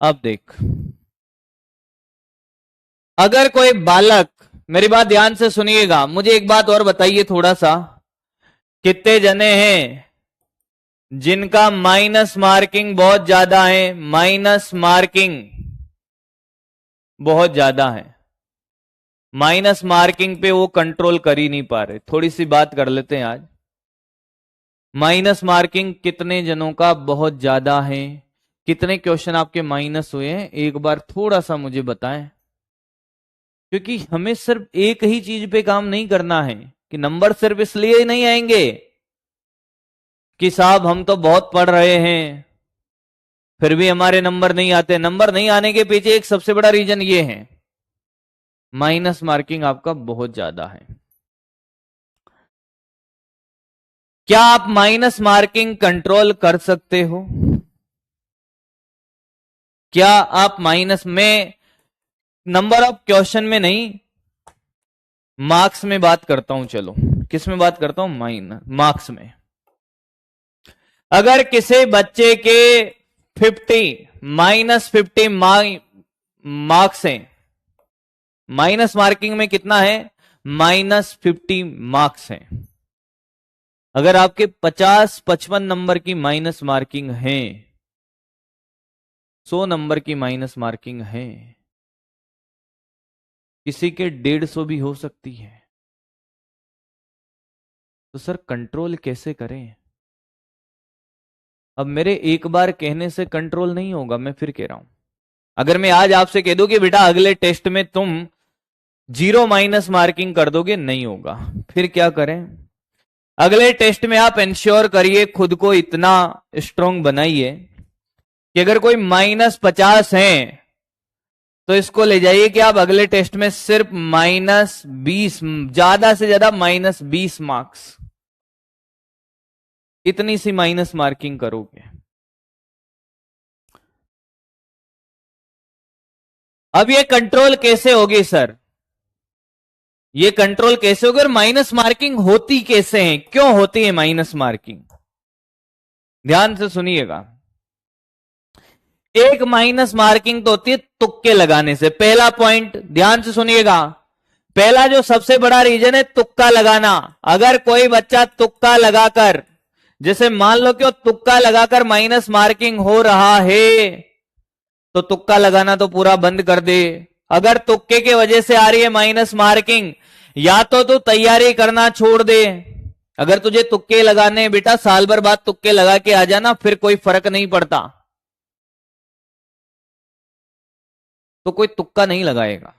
अब देख, अगर कोई बालक, मेरी बात ध्यान से सुनिएगा, मुझे एक बात और बताइए थोड़ा सा, कितने जने हैं जिनका माइनस मार्किंग बहुत ज्यादा है? माइनस मार्किंग बहुत ज्यादा है, माइनस मार्किंग पे वो कंट्रोल कर ही नहीं पा रहे। थोड़ी सी बात कर लेते हैं आज। माइनस मार्किंग कितने जनों का बहुत ज्यादा है? कितने क्वेश्चन आपके माइनस हुए हैं, एक बार थोड़ा सा मुझे बताएं। क्योंकि हमें सिर्फ एक ही चीज पे काम नहीं करना है कि नंबर सिर्फ इसलिए ही नहीं आएंगे कि साहब हम तो बहुत पढ़ रहे हैं फिर भी हमारे नंबर नहीं आते। नंबर नहीं आने के पीछे एक सबसे बड़ा रीजन ये है, माइनस मार्किंग आपका बहुत ज्यादा है। क्या आप माइनस मार्किंग कंट्रोल कर सकते हो? क्या आप माइनस में, नंबर ऑफ क्वेश्चन में नहीं, मार्क्स में बात करता हूं। चलो किस में बात करता हूं? माइनस मार्क्स में। अगर किसी बच्चे के 50 मार्क्स हैं, माइनस मार्किंग में कितना है? -50 मार्क्स हैं। अगर आपके 50-55 नंबर की माइनस मार्किंग है, 100 नंबर की माइनस मार्किंग है, किसी के 150 भी हो सकती है, तो सर कंट्रोल कैसे करें? अब मेरे एक बार कहने से कंट्रोल नहीं होगा, मैं फिर कह रहा हूं। अगर मैं आज आपसे कह दूं कि बेटा अगले टेस्ट में तुम 0 माइनस मार्किंग कर दोगे, नहीं होगा, फिर क्या करें? अगले टेस्ट में आप इंश्योर करिए, खुद को इतना स्ट्रांग बनाइए कि अगर कोई -50 है तो इसको ले जाइए कि आप अगले टेस्ट में सिर्फ -20, ज्यादा से ज्यादा -20 मार्क्स, इतनी सी माइनस मार्किंग करोगे। अब ये कंट्रोल कैसे होगी सर? ये कंट्रोल कैसे होगी और माइनस मार्किंग होती कैसे है, क्यों होती है माइनस मार्किंग? ध्यान से सुनिएगा। एक माइनस मार्किंग तो होती है तुक्के लगाने से। पहला पॉइंट ध्यान से सुनिएगा, पहला जो सबसे बड़ा रीजन है तुक्का लगाना। अगर कोई बच्चा तुक्का लगाकर, जैसे मान लो कि वो तुक्का लगाकर माइनस मार्किंग हो रहा है, तो तुक्का लगाना तो पूरा बंद कर दे। अगर तुक्के की वजह से आ रही है माइनस मार्किंग, या तो तू तैयारी करना छोड़ दे। अगर तुझे तुक्के लगाने बेटा, साल भर बाद तुक्के लगा के आ जाना, फिर कोई फर्क नहीं पड़ता। तो कोई तुक्का नहीं लगाएगा।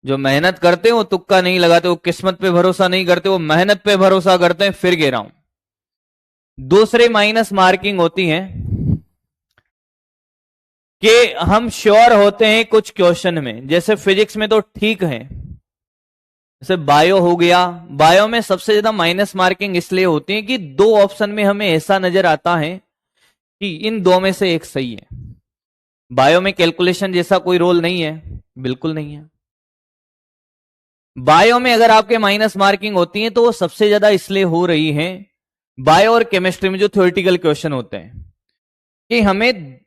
जो मेहनत करते हैं वो तुक्का नहीं लगाते, वो किस्मत पे भरोसा नहीं करते, वो मेहनत पे भरोसा करते हैं। फिर कह रहा हूं, दूसरी माइनस मार्किंग होती है कि हम श्योर होते हैं कुछ क्वेश्चन में, जैसे फिजिक्स में तो ठीक है, जैसे बायो हो गया। बायो में सबसे ज्यादा माइनस मार्किंग इसलिए होती है कि दो ऑप्शन में हमें ऐसा नजर आता है कि इन दो में से एक सही है। बायो में कैलकुलेशन जैसा कोई रोल नहीं है, बिल्कुल नहीं है। बायो में अगर आपके माइनस मार्किंग होती है तो वो सबसे ज्यादा इसलिए हो रही है, बायो और केमिस्ट्री में जो थ्योरेटिकल क्वेश्चन होते हैं, कि हमें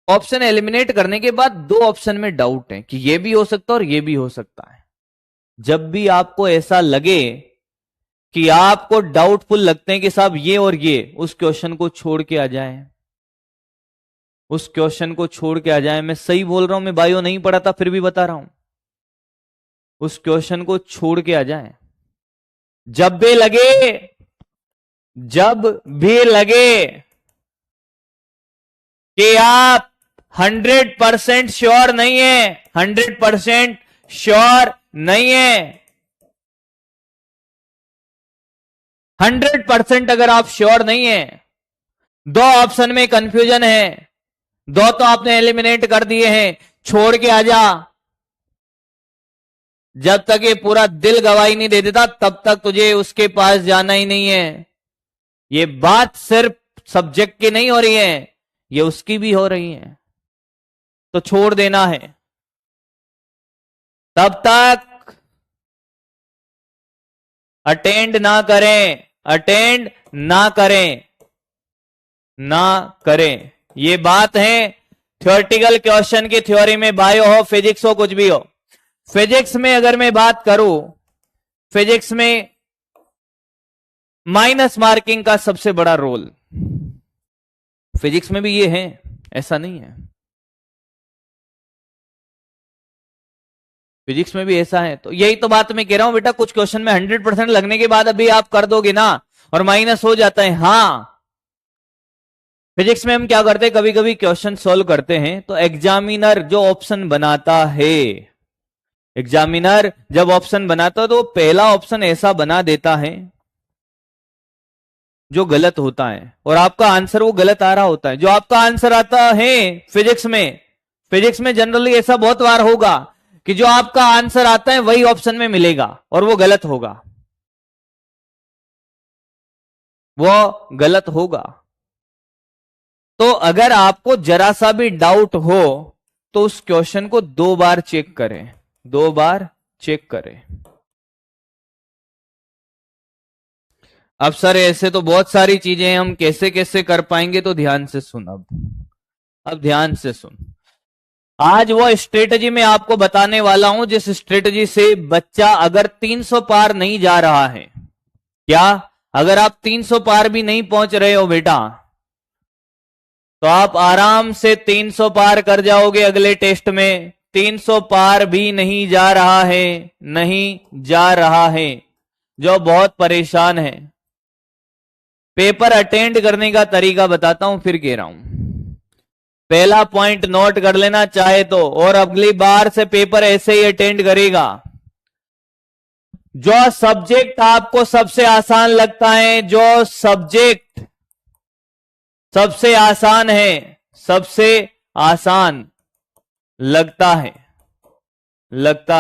ऑप्शन एलिमिनेट करने के बाद दो ऑप्शन में डाउट है कि ये भी हो सकता है और ये भी हो सकता है। जब भी आपको ऐसा लगे कि आपको डाउटफुल लगते हैं कि साहब ये और ये, उस क्वेश्चन को छोड़ के आ जाए, उस क्वेश्चन को छोड़ के आ जाए। मैं सही बोल रहा हूं, मैं बायो नहीं पढ़ा था फिर भी बता रहा हूं, उस क्वेश्चन को छोड़ के आ जाए। जब भी लगे, जब भी लगे कि आप 100% श्योर नहीं है, 100% श्योर नहीं है, 100% अगर आप श्योर नहीं है, दो ऑप्शन में कंफ्यूजन है, दो तो आपने एलिमिनेट कर दिए हैं, छोड़ के आ जा। जब तक ये पूरा दिल गवाही नहीं दे देता तब तक तुझे उसके पास जाना ही नहीं है। ये बात सिर्फ सब्जेक्ट की नहीं हो रही है, ये उसकी भी हो रही है, तो छोड़ देना है। तब तक अटेंड ना करें, अटेंड ना करें, ना करें। ये बात है थ्योरेटिकल क्वेश्चन की, थ्योरी में बायो हो, फिजिक्स हो, कुछ भी हो। फिजिक्स में अगर मैं बात करूं, फिजिक्स में माइनस मार्किंग का सबसे बड़ा रोल, फिजिक्स में भी ये है, ऐसा नहीं है, फिजिक्स में भी ऐसा है। तो यही तो बात मैं कह रहा हूं बेटा, कुछ क्वेश्चन में 100% लगने के बाद अभी आप कर दोगे ना और माइनस हो जाता है। हाँ, फिजिक्स में हम क्या करते हैं, कभी कभी क्वेश्चन सोल्व करते हैं तो एग्जामिनर जो ऑप्शन बनाता है, एग्जामिनर जब ऑप्शन बनाता है तो पहला ऑप्शन ऐसा बना देता है जो गलत होता है और आपका आंसर वो गलत आ रहा होता है। जो आपका आंसर आता है फिजिक्स में जनरली ऐसा बहुत बार होगा कि जो आपका आंसर आता है वही ऑप्शन में मिलेगा और वो गलत होगा, वो गलत होगा। तो अगर आपको जरा सा भी डाउट हो तो उस क्वेश्चन को 2 बार चेक करें, 2 बार चेक करें। अब सर ऐसे तो बहुत सारी चीजें हैं, हम कैसे कैसे कर पाएंगे, तो ध्यान से सुन। अब ध्यान से सुन, आज वो स्ट्रेटजी मैं आपको बताने वाला हूं जिस स्ट्रेटजी से बच्चा अगर 300 पार नहीं जा रहा है, क्या अगर आप 300 पार भी नहीं पहुंच रहे हो बेटा, तो आप आराम से 300 पार कर जाओगे अगले टेस्ट में। 300 पार भी नहीं जा रहा है, नहीं जा रहा है, जो बहुत परेशान है। पेपर अटेंड करने का तरीका बताता हूं, फिर कह रहा हूं, पहला पॉइंट नोट कर लेना चाहे तो, और अगली बार से पेपर ऐसे ही अटेंड करेगा। जो सब्जेक्ट आपको सबसे आसान लगता है, जो सब्जेक्ट सबसे आसान है, सबसे आसान लगता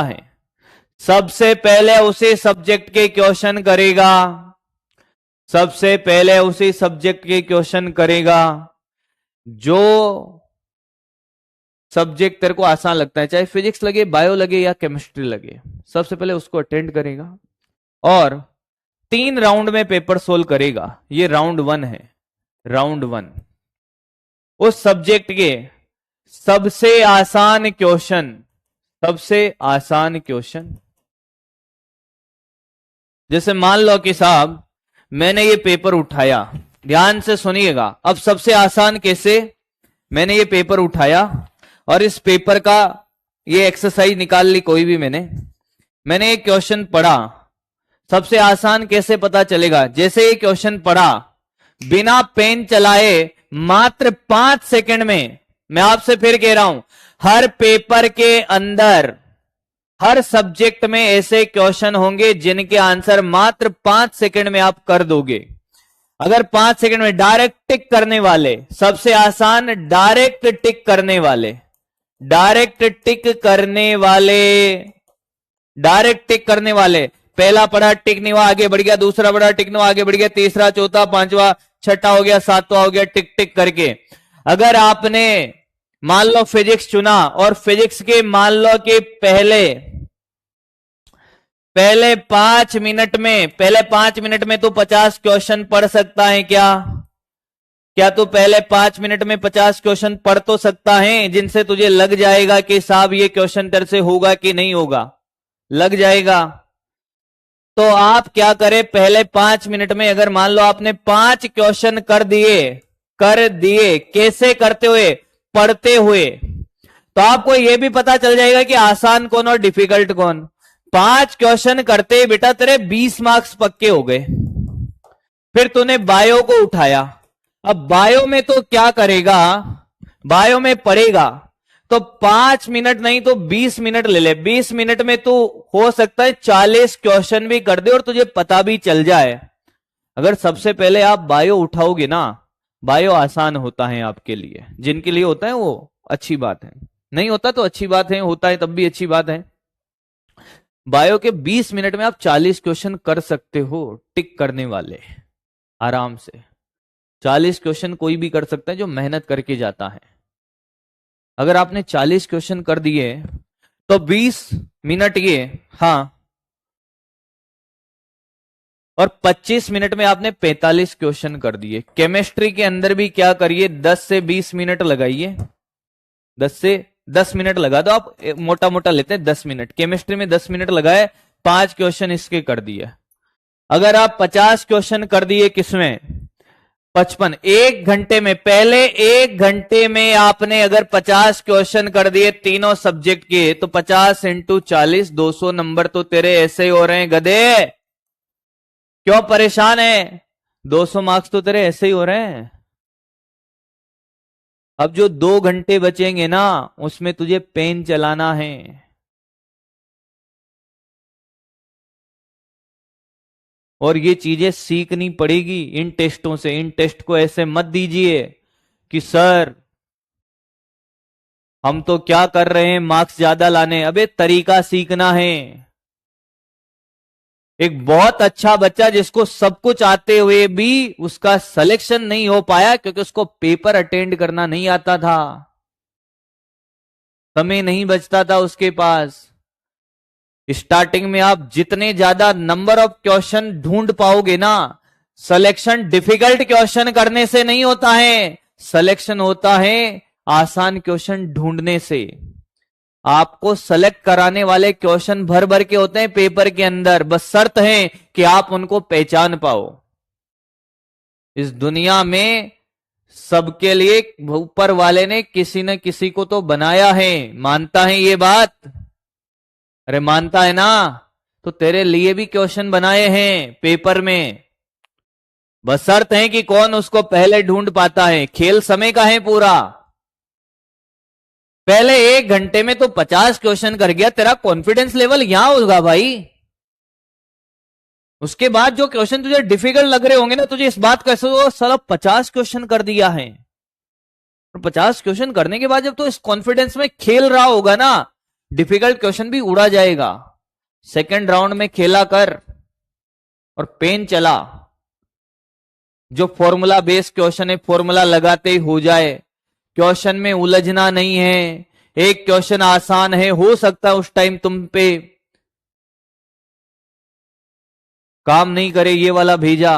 है, सबसे पहले उसी सब्जेक्ट के क्वेश्चन करेगा, सबसे पहले उसी सब्जेक्ट के क्वेश्चन करेगा जो सब्जेक्ट तेरे को आसान लगता है, चाहे फिजिक्स लगे, बायो लगे या केमिस्ट्री लगे, सबसे पहले उसको अटेंड करेगा और 3 राउंड में पेपर सोल्व करेगा। ये राउंड 1 है, राउंड 1। उस सब्जेक्ट के सबसे आसान क्वेश्चन, सबसे आसान क्वेश्चन, जैसे मान लो कि साहब मैंने ये पेपर उठाया, ध्यान से सुनिएगा। अब सबसे आसान कैसे, मैंने ये पेपर उठाया और इस पेपर का ये एक्सरसाइज निकाल ली कोई भी, मैंने ये क्वेश्चन पढ़ा। सबसे आसान कैसे पता चलेगा, जैसे ये क्वेश्चन पढ़ा, बिना पेन चलाए मात्र 5 सेकंड में, मैं आपसे फिर कह रहा हूं, हर पेपर के अंदर, हर सब्जेक्ट में ऐसे क्वेश्चन होंगे जिनके आंसर मात्र 5 सेकंड में आप कर दोगे। अगर 5 सेकंड में डायरेक्ट टिक करने वाले, सबसे आसान डायरेक्ट टिक करने वाले, डायरेक्ट टिक करने वाले, डायरेक्ट टिक करने वाले, पहला पढ़ा टिक नहीं हुआ आगे बढ़ गया, दूसरा पढ़ा टिक नहीं हुआ आगे बढ़ गया, तीसरा, चौथा, पांचवा, छठा हो गया, सातवां हो गया, टिक टिक करके। अगर आपने मान लो फिजिक्स चुना और फिजिक्स के मान लो कि पहले 5 मिनट में, पहले 5 मिनट में तो 50 क्वेश्चन पढ़ सकता है क्या? क्या तू पहले 5 मिनट में 50 क्वेश्चन पढ़ तो सकता है जिनसे तुझे लग जाएगा कि साहब ये क्वेश्चन तेरे से होगा कि नहीं होगा? लग जाएगा। तो आप क्या करें, पहले 5 मिनट में अगर मान लो आपने 5 क्वेश्चन कर दिए, कैसे करते हुए? पढ़ते हुए। तो आपको यह भी पता चल जाएगा कि आसान कौन और डिफिकल्ट कौन। 5 क्वेश्चन करते ही बेटा तेरे 20 मार्क्स पक्के हो गए। फिर तूने बायो को उठाया। अब बायो में तो क्या करेगा, बायो में पढ़ेगा तो 5 मिनट नहीं तो 20 मिनट ले ले। 20 मिनट में तो हो सकता है 40 क्वेश्चन भी कर दे और तुझे पता भी चल जाए। अगर सबसे पहले आप बायो उठाओगे ना, बायो आसान होता है आपके लिए, जिनके लिए होता है वो अच्छी बात है, नहीं होता तो अच्छी बात है, होता है तब भी अच्छी बात है। बायो के 20 मिनट में आप 40 क्वेश्चन कर सकते हो, टिक करने वाले, आराम से 40 क्वेश्चन कोई भी कर सकता है जो मेहनत करके जाता है। अगर आपने 40 क्वेश्चन कर दिए तो 20 मिनट ये, हाँ और 25 मिनट में आपने 45 क्वेश्चन कर दिए। केमिस्ट्री के अंदर भी क्या करिए, 10 से 20 मिनट लगाइए, 10 मिनट लगा दो आप, मोटा मोटा लेते हैं 10 मिनट। केमिस्ट्री में 10 मिनट लगाए, 5 क्वेश्चन इसके कर दिए। अगर आप 50 क्वेश्चन कर दिए किसमें, 55, 1 घंटे में, पहले 1 घंटे में आपने अगर 50 क्वेश्चन कर दिए तीनों सब्जेक्ट के, तो 50 इंटू 40, 200 नंबर तो तेरे ऐसे ही हो रहे हैं गधे। क्यों परेशान है, 200 मार्क्स तो तेरे ऐसे ही हो रहे हैं। अब जो 2 घंटे बचेंगे ना, उसमें तुझे पेन चलाना है। और ये चीजें सीखनी पड़ेगी इन टेस्टों से। इन टेस्ट को ऐसे मत दीजिए कि सर हम तो क्या कर रहे हैं मार्क्स ज्यादा लाने। अबे तरीका सीखना है। एक बहुत अच्छा बच्चा जिसको सब कुछ आते हुए भी उसका सिलेक्शन नहीं हो पाया क्योंकि उसको पेपर अटेंड करना नहीं आता था, समय नहीं बचता था उसके पास। स्टार्टिंग में आप जितने ज्यादा नंबर ऑफ क्वेश्चन ढूंढ पाओगे ना, सिलेक्शन डिफिकल्ट क्वेश्चन करने से नहीं होता है, सिलेक्शन होता है आसान क्वेश्चन ढूंढने से। आपको सेलेक्ट कराने वाले क्वेश्चन भर भर के होते हैं पेपर के अंदर, बस शर्त है कि आप उनको पहचान पाओ। इस दुनिया में सबके लिए ऊपर वाले ने किसी न किसी को तो बनाया है, मानता है ये बात? अरे मानता है ना, तो तेरे लिए भी क्वेश्चन बनाए हैं पेपर में, बस शर्त है कि कौन उसको पहले ढूंढ पाता है। खेल समय का है पूरा। पहले 1 घंटे में तो 50 क्वेश्चन कर गया, तेरा कॉन्फिडेंस लेवल यहां होगा भाई। उसके बाद जो क्वेश्चन तुझे डिफिकल्ट लग रहे होंगे ना, तुझे इस बात कैसे हो साला 50 क्वेश्चन कर दिया है। 50 क्वेश्चन करने के बाद जब तो इस कॉन्फिडेंस में खेल रहा होगा ना, डिफिकल्ट क्वेश्चन भी उड़ा जाएगा। सेकंड राउंड में खेला कर और पेन चला। जो फॉर्मूला बेस्ड क्वेश्चन है, फॉर्मूला लगाते ही हो जाए, क्वेश्चन में उलझना नहीं है। एक क्वेश्चन आसान है, हो सकता है उस टाइम तुम पे काम नहीं करे, ये वाला भेजा,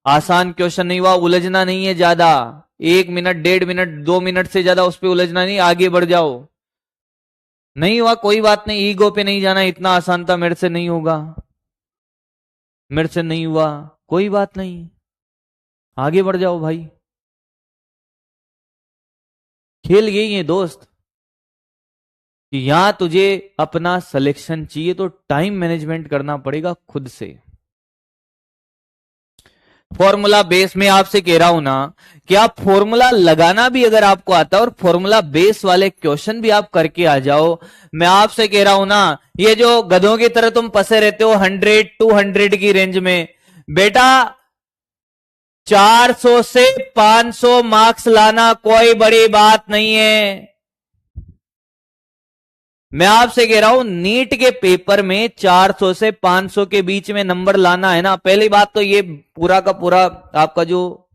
आसान क्वेश्चन नहीं हुआ, उलझना नहीं है ज्यादा, 1 मिनट 1.5 मिनट 2 मिनट से ज्यादा उस पर उलझना नहीं, आगे बढ़ जाओ। नहीं हुआ कोई बात नहीं, ईगो पे नहीं जाना, इतना आसान था मेरे से नहीं होगा, मेरे से नहीं हुआ कोई बात नहीं, आगे बढ़ जाओ भाई। खेल यही है दोस्त कि यहां तुझे अपना सिलेक्शन चाहिए तो टाइम मैनेजमेंट करना पड़ेगा खुद से। फॉर्मूला बेस में आपसे कह रहा हूं ना कि आप फॉर्मूला लगाना भी अगर आपको आता है और फॉर्मूला बेस वाले क्वेश्चन भी आप करके आ जाओ। मैं आपसे कह रहा हूं ना, ये जो गधों की तरह तुम फंसे रहते हो 100-200 की रेंज में, बेटा 400 से 500 मार्क्स लाना कोई बड़ी बात नहीं है। मैं आपसे कह रहा हूं नीट के पेपर में 400 से 500 के बीच में नंबर लाना है ना, पहली बात तो ये पूरा का पूरा आपका जो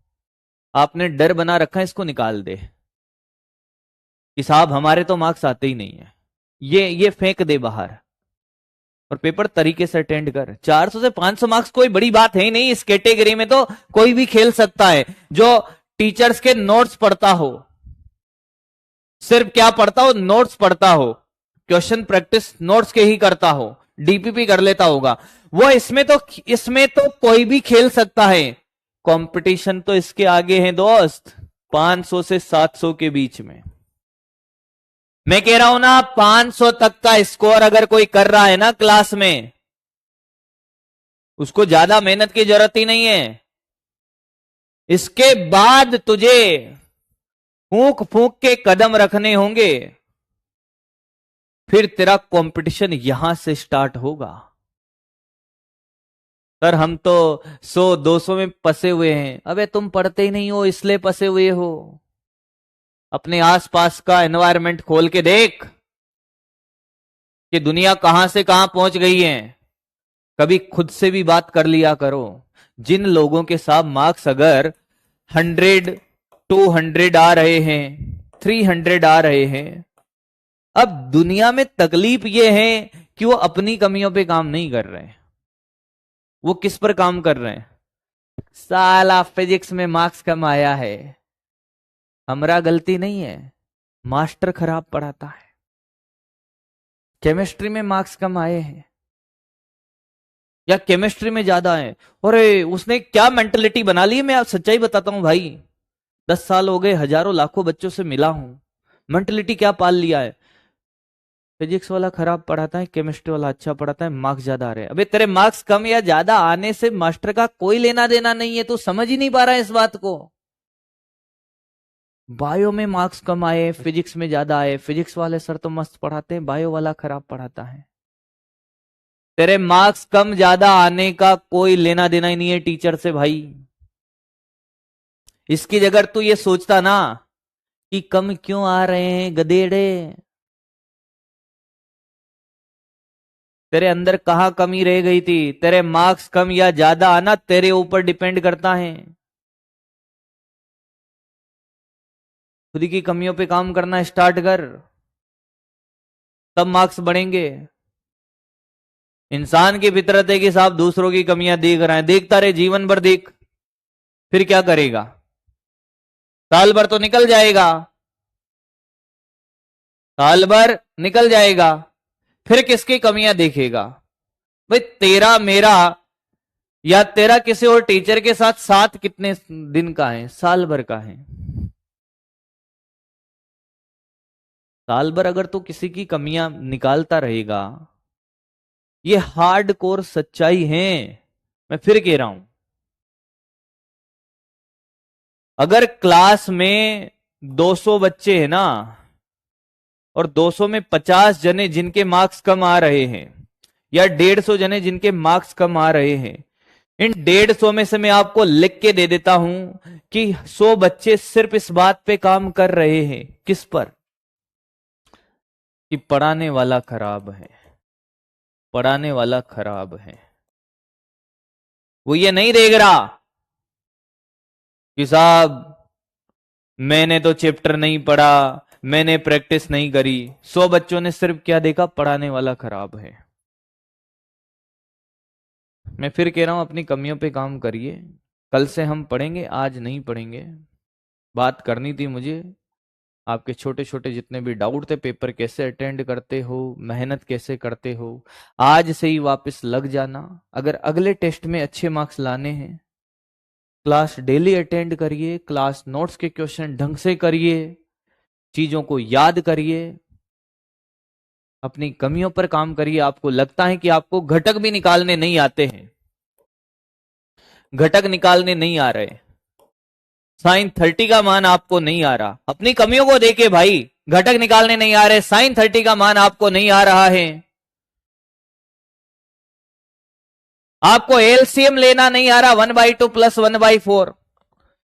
आपने डर बना रखा है इसको निकाल दे कि साहब हमारे तो मार्क्स आते ही नहीं है, ये फेंक दे बाहर और पेपर तरीके से अटेंड कर। 400 से 500 मार्क्स कोई बड़ी बात है ही नहीं। इस कैटेगरी में तो कोई भी खेल सकता है जो टीचर्स के नोट्स पढ़ता हो, सिर्फ क्या पढ़ता हो, नोट्स पढ़ता हो, क्वेश्चन प्रैक्टिस नोट्स के ही करता हो, डीपीपी कर लेता होगा वो। इसमें तो कोई भी खेल सकता है। कंपटीशन तो इसके आगे है दोस्त, 500 से 700 के बीच में। मैं कह रहा हूं ना 500 तक का स्कोर अगर कोई कर रहा है ना क्लास में, उसको ज्यादा मेहनत की जरूरत ही नहीं है। इसके बाद तुझे फूंक फूंक के कदम रखने होंगे, फिर तेरा कंपटीशन यहां से स्टार्ट होगा। सर हम तो 100-200 में फंसे हुए हैं। अबे तुम पढ़ते ही नहीं हो इसलिए फंसे हुए हो। अपने आसपास का एनवायरनमेंट खोल के देख कि दुनिया कहां से कहां पहुंच गई है। कभी खुद से भी बात कर लिया करो। जिन लोगों के साथ मार्क्स अगर 100-200 आ रहे हैं, 300 आ रहे हैं, अब दुनिया में तकलीफ यह है कि वो अपनी कमियों पे काम नहीं कर रहे हैं, वो किस पर काम कर रहे हैं? साला फिजिक्स में मार्क्स कम आया है, हमारा गलती नहीं है, मास्टर खराब पढ़ाता है। केमिस्ट्री में मार्क्स कम आए हैं या केमिस्ट्री में ज्यादा है, अरे उसने क्या मेंटलिटी बना ली है। मैं आप सच्चाई बताता हूं भाई, 10 साल हो गए, हजारों लाखों बच्चों से मिला हूं, मेंटलिटी क्या पाल लिया है। फिजिक्स वाला खराब पढ़ाता है, केमिस्ट्री वाला अच्छा पढ़ाता है, मार्क्स ज्यादा आ रहे हैं। अबे तेरे मार्क्स कम या ज्यादा आने से मास्टर का कोई लेना देना नहीं है, तू समझ ही नहीं पा रहा है इस बात को। बायो में मार्क्स कम आए, फिजिक्स में ज्यादा आए, फिजिक्स वाले सर तो मस्त पढ़ाते हैं, बायो वाला खराब पढ़ाता है। तेरे मार्क्स कम ज्यादा आने का कोई लेना देना ही नहीं है टीचर से भाई। इसकी जगह तू ये सोचता ना कि कम क्यों आ रहे हैं गधेड़े, तेरे अंदर कहां कमी रह गई थी। तेरे मार्क्स कम या ज्यादा आना तेरे ऊपर डिपेंड करता है। खुद की कमियों पे काम करना स्टार्ट कर, तब मार्क्स बढ़ेंगे। इंसान की फितरत है कि साहब दूसरों की कमियां देख रहा है, देखता रहे जीवन भर देख, फिर क्या करेगा? साल भर तो निकल जाएगा, साल भर निकल जाएगा, फिर किसकी कमियां देखेगा? भाई तेरा मेरा या तेरा किसी और टीचर के साथ साथ कितने दिन का है? साल भर का है। साल भर अगर तू किसी की कमियां निकालता रहेगा, ये हार्ड कोर सच्चाई है। मैं फिर कह रहा हूं, अगर क्लास में 200 बच्चे हैं ना, और 200 में 50 जने जिनके मार्क्स कम आ रहे हैं, या 150 जने जिनके मार्क्स कम आ रहे हैं, इन 150 में से मैं आपको लिख के दे देता हूं कि 100 बच्चे सिर्फ इस बात पे काम कर रहे हैं, किस पर? कि पढ़ाने वाला खराब है, पढ़ाने वाला खराब है। वो ये नहीं देख रहा कि साहब मैंने तो चैप्टर नहीं पढ़ा, मैंने प्रैक्टिस नहीं करी। 100 बच्चों ने सिर्फ क्या देखा? पढ़ाने वाला खराब है। मैं फिर कह रहा हूं, अपनी कमियों पे काम करिए। कल से हम पढ़ेंगे, आज नहीं पढ़ेंगे। बात करनी थी मुझे, आपके छोटे छोटे जितने भी डाउट थे, पेपर कैसे अटेंड करते हो, मेहनत कैसे करते हो, आज से ही वापस लग जाना। अगर अगले टेस्ट में अच्छे मार्क्स लाने हैं, क्लास डेली अटेंड करिए, क्लास नोट्स के क्वेश्चन ढंग से करिए, चीजों को याद करिए, अपनी कमियों पर काम करिए। आपको लगता है कि आपको घटक भी निकालने नहीं आते हैं, घटक निकालने नहीं आ रहे, साइन 30 का मान आपको नहीं आ रहा, अपनी कमियों को देखे भाई, घटक निकालने नहीं आ रहे, साइन 30 का मान आपको नहीं आ रहा है, आपको एलसीएम लेना नहीं आ रहा 1/2 + 1/4,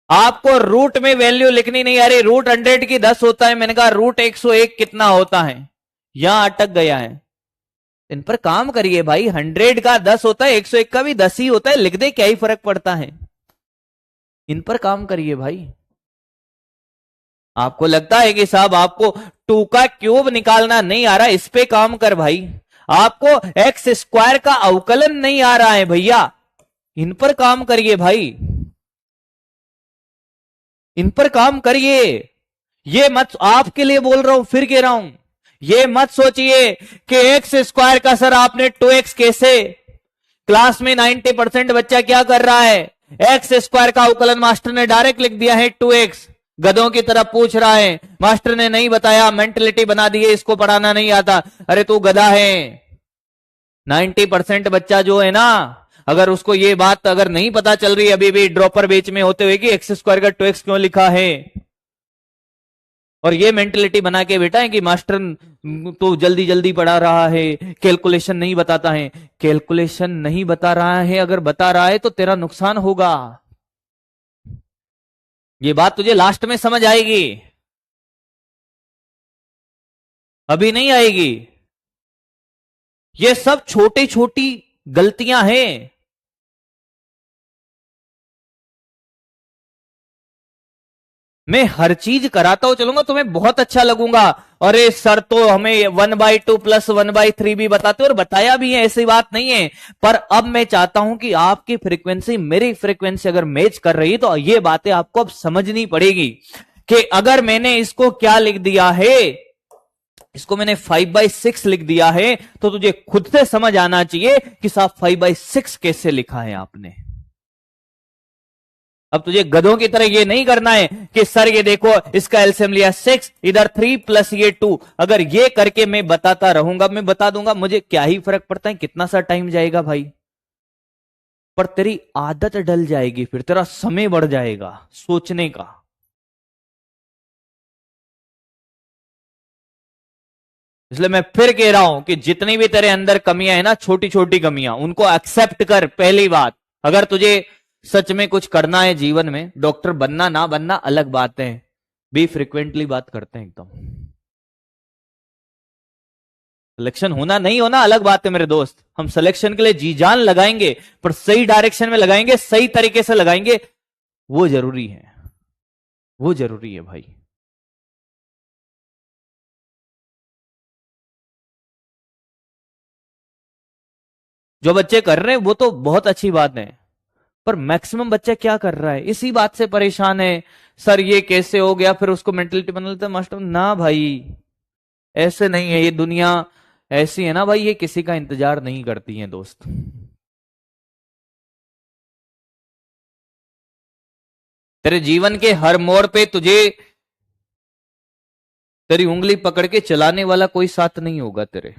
आपको रूट में वैल्यू लिखनी नहीं आ रही, रूट 100 की 10 होता है, मैंने कहा रूट 101 कितना होता है, यहां अटक गया है। इन पर काम करिए भाई, 100 का 10 होता है, 101 का भी 10 ही होता है, लिख दे, क्या ही फर्क पड़ता है। इन पर काम करिए भाई। आपको लगता है कि साहब आपको 2 का क्यूब निकालना नहीं आ रहा, इस पे काम कर भाई। आपको x² का अवकलन नहीं आ रहा है भैया, इन पर काम करिए भाई, इन पर काम करिए। ये मत, आपके लिए बोल रहा हूं, फिर कह रहा हूं, ये मत सोचिए कि x² का सर आपने 2x कैसे। क्लास में 90% बच्चा क्या कर रहा है, x² का अवकलन मास्टर ने डायरेक्ट लिख दिया है 2x, गधों की तरह पूछ रहा है, मास्टर ने नहीं बताया, मेंटलिटी बना दी है, इसको पढ़ाना नहीं आता। अरे तू गधा है। 90% बच्चा जो है ना, अगर उसको ये बात अगर नहीं पता चल रही अभी भी ड्रॉपर बेच में होते हुए कि x² का 2x क्यों लिखा है, और ये मेंटलिटी बना के बैठा है कि मास्टर तो जल्दी जल्दी पढ़ा रहा है, कैलकुलेशन नहीं बताता है। कैलकुलेशन नहीं बता रहा है, अगर बता रहा है तो तेरा नुकसान होगा। ये बात तुझे लास्ट में समझ आएगी, अभी नहीं आएगी। ये सब छोटी छोटी गलतियां हैं। मैं हर चीज कराता हूं चलूंगा, तुम्हें बहुत अच्छा लगूंगा। अरे सर तो हमें 1/2 प्लस 1/3 भी बताते और बताया भी है, ऐसी बात नहीं है। पर अब मैं चाहता हूं कि आपकी फ्रीक्वेंसी मेरी फ्रीक्वेंसी अगर मैच कर रही है तो ये बातें आपको अब समझनी पड़ेगी कि अगर मैंने इसको क्या लिख दिया है, इसको मैंने 5/6 लिख दिया है, तो तुझे खुद से समझ आना चाहिए कि साहब 5/6 कैसे लिखा है आपने। अब तुझे गधों की तरह ये नहीं करना है कि सर ये देखो इसका एलसीएम लिया 6, इधर 3 प्लस ये 2। अगर ये करके मैं बताता रहूंगा, मैं बता दूंगा, मुझे क्या ही फर्क पड़ता है कितना सा टाइम जाएगा भाई। पर तेरी आदत डल जाएगी, फिर तेरा समय बढ़ जाएगा सोचने का। इसलिए मैं फिर कह रहा हूं कि जितनी भी तेरे अंदर कमियां है ना, छोटी छोटी कमियां, उनको एक्सेप्ट कर। पहली बात, अगर तुझे सच में कुछ करना है जीवन में, डॉक्टर बनना ना बनना अलग बात है, भी फ्रिक्वेंटली बात करते हैं एकदम। सिलेक्शन होना नहीं होना अलग बात है मेरे दोस्त, हम सिलेक्शन के लिए जी जान लगाएंगे, पर सही डायरेक्शन में लगाएंगे, सही तरीके से लगाएंगे, वो जरूरी है, वो जरूरी है भाई। जो बच्चे कर रहे हैं वो तो बहुत अच्छी बात है, पर मैक्सिमम बच्चा क्या कर रहा है, इसी बात से परेशान है। सर ये कैसे हो गया, फिर उसको मेंटलिटी बना लेते हैं मास्टर ना भाई, ऐसे नहीं है ये दुनिया, ऐसी है ना भाई, ये किसी का इंतजार नहीं करती है दोस्त। तेरे जीवन के हर मोड़ पे तुझे तेरी उंगली पकड़ के चलाने वाला कोई साथ नहीं होगा तेरे।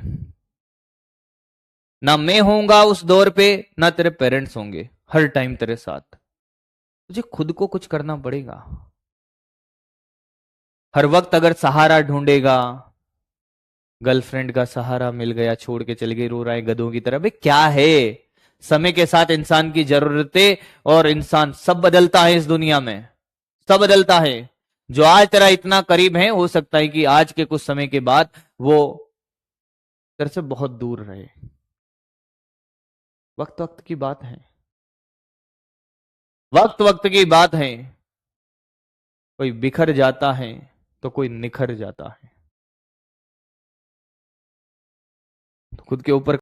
ना मैं होऊंगा उस दौर पे, ना तेरे पेरेंट्स होंगे हर टाइम तेरे साथ। तुझे खुद को कुछ करना पड़ेगा। हर वक्त अगर सहारा ढूंढेगा, गर्लफ्रेंड का सहारा मिल गया, छोड़ के चली गई, रो रहा है गधों की तरह, भाई क्या है। समय के साथ इंसान की जरूरतें और इंसान सब बदलता है इस दुनिया में, सब बदलता है। जो आज तेरा इतना करीब है, हो सकता है कि आज के कुछ समय के बाद वो तेरे से बहुत दूर रहे। वक्त वक्त की बात है, वक्त वक्त की बात है। कोई बिखर जाता है तो कोई निखर जाता है। तो खुद के ऊपर